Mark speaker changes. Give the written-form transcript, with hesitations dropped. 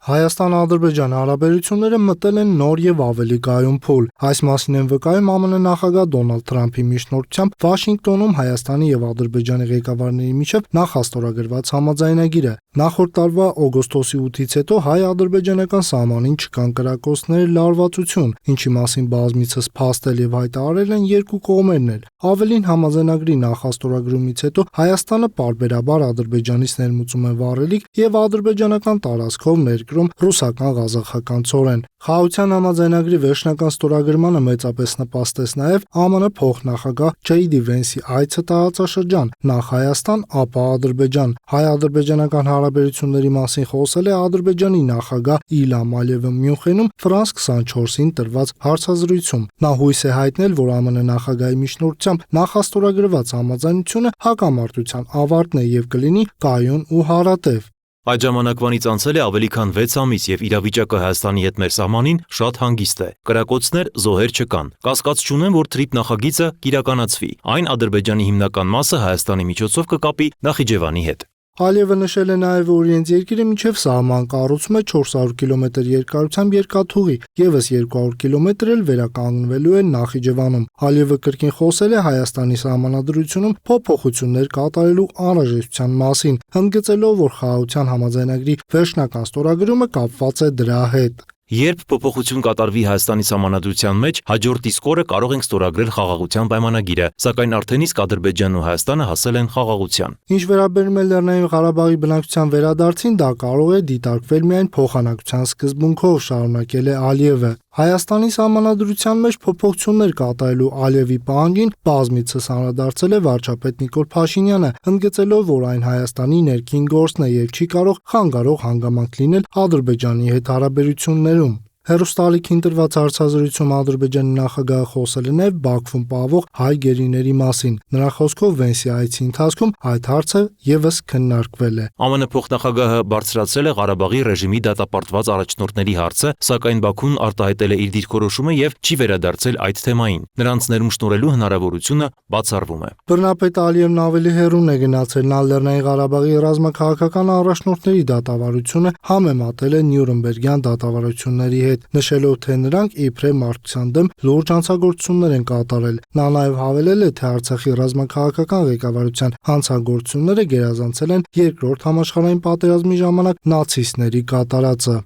Speaker 1: Հայաստան-Ադրբեջան հարաբերությունները մտել են նոր եւ ավելի կայուն փուլ։ Այս մասին են վկայում ԱՄՆ նախագահ Դոնալդ Թրամփի միջնորդությամբ Վաշինգտոնում Հայաստանի եւ Ադրբեջանի ղեկավարների միջև նախաստորագրված համաձայնագիրը։ Նախորդ տարվա օգոստոսի 8-ից հետո հայ-ադրբեջանական սահմանին չկան կրակոցների լարվածություն, ինչի մասին բազմիցս փաստել եւ հայտարարել են երկու կողմերն էլ։ Ավելին, համաձայնագրի նախաստորագրումից հետո Հայաստանը պարբերաբար Ադրբեջանից ներմուծում է վառելիք եւ ադրբեջանական տարածքով ներկրում ռուսական ղազախական ցորեն։ Խաղաղության համաձայնագրի վերջնական ստորագրմանը մեծապես նպաստեց նաեւ ԱՄՆ փոխնախագահ Ջեյ Դի Վենսի այցը տարածաշրջան, նախ Հայաստան, ապա Ադրբեջան։ Հայ-ադրբեջանական հարաբերությունների մասին խոսել է Ադրբեջանի նախագահ Իլհամ Ալիևը Մյունխենում Ֆրանս 24-ին տրված հարցազրույցում։ Նա հույս է հայտնել, որ ԱՄՆ նախագահի միջնորդությամբ նախաստորագրված համաձայնությունը հակամարտության ավարտն է եւ կլինի կայուն ու հարատև։
Speaker 2: Այդ ժամանակվանից անցել է ավելի քան 6 ամիս եւ իրավիճակը Հայաստանի հետ մեր սահմանին շատ հանգիստ է։ Կրակոցներ, զոհեր չկան։ Կասկած չունեմ, որ թրիփ նախագիծը կիրականացվի։ Այն Ադրբեջանի հիմնական մասը Հայաստանի միջոցով կկապի Նախիջևանի հետ։
Speaker 1: Ալիևը նշել է նաև, որ իրենց երկիրը մինչև սահման կառուցում է 400 կիլոմետր երկարությամբ երկաթուղի, եւս 200 կիլոմետր էլ վերականգնվելու է Նախիջևանում։ Ալիևը կրկին խոսել է Հայաստանի սահմանադրությունում փոփոխություններ կատարելու անհրաժեշտության մասին, ընդգծելով, որ խաղաղության համաձայնագրի վերջնական ստորագրումը կապված է դրա հետ։
Speaker 2: Երբ փոփոխություն կատարվի Հայաստանի սահմանադրության մեջ, հաջորդ իսկ օրը կարող ենք ստորագրել խաղաղության պայմանագիրը, սակայն արդեն իսկ Ադրբեջանն ու Հայաստանը հասել են խաղաղության։
Speaker 1: Ինչ վերաբերում է Լեռնային Ղարաբաղի բնակչության վերադարձին, դա կարող է դիտարկվել միայն փոխանակության սկզբունքով, շարունակել է Ալիևը։ Հայաստանի սահմանադրության մեջ փոփոխություններ կատարելու Ալիևի պահանջին բազմիցս անդրադարձել է վարչապետ Նիկոլ Փաշինյանը, ընդգծելով, որ այն Հայաստանի ներքին գործն է եւ չի կարող խանգարող հանգամանք լինել Ադրբեջանի հետ հարաբերություններում։ Հեռուստաալիքին տրված հարցազրույցում Ադրբեջանի նախագահը խոսել է նաև Բաքվում պահվող հայ գերիների մասին։ Նրա խոսքով Վենսի այցի ընթացքում այդ հարցը եւս քննարկվել է։
Speaker 2: ԱՄՆ փոխնախագահը բարձրացրել է Ղարաբաղի ռեժիմի դատապարտված առաջնորդների հարցը, սակայն Բաքուն արտահայտել է իր դիրքորոշումը եւ չի վերադարձել այդ թեմային։ Նրանց ներում շնորհելու հնարավորությունը բացառվում է։
Speaker 1: Բռնապետ Ալիևն ավելի հեռուն է գնացել, նա Լեռնային Ղարաբաղի ռազմաքաղաքական առաջնորդների դատավարությունը համեմատել է Նյուրնբերգյան դատավարությունների հետ, նշելով, թե նրանք իբրև մարդկության դեմ լուրջ հանցագործություններ են կատարել։ Նա նաև հավելել է, թե Արցախի ռազմաքաղաքական ղեկավարության հանցագործությունները գերազանցել են Երկրորդ համաշխարհային պատերազմի ժամանակ նացիստների կատարածը։